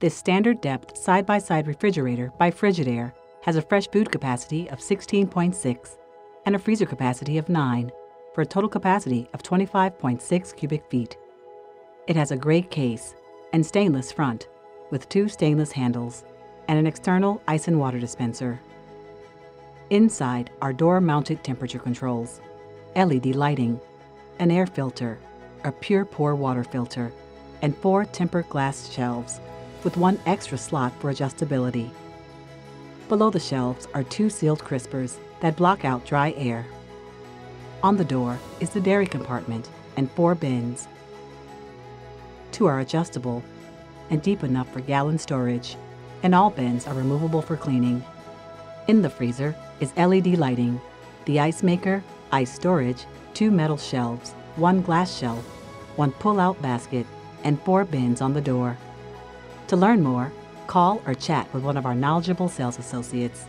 This standard depth side-by-side refrigerator by Frigidaire has a fresh food capacity of 16.6 and a freezer capacity of 9 for a total capacity of 25.6 cubic feet. It has a gray case and stainless front with 2 stainless handles and an external ice and water dispenser. Inside are door-mounted temperature controls, LED lighting, an air filter, a pure pour water filter, and 4 tempered glass shelves with 1 extra slot for adjustability. Below the shelves are 2 sealed crispers that block out dry air. On the door is the dairy compartment and 4 bins. 2 are adjustable and deep enough for gallon storage, and all bins are removable for cleaning. In the freezer is LED lighting, the ice maker, ice storage, 2 metal shelves, 1 glass shelf, 1 pull-out basket, and 4 bins on the door. To learn more, call or chat with one of our knowledgeable sales associates.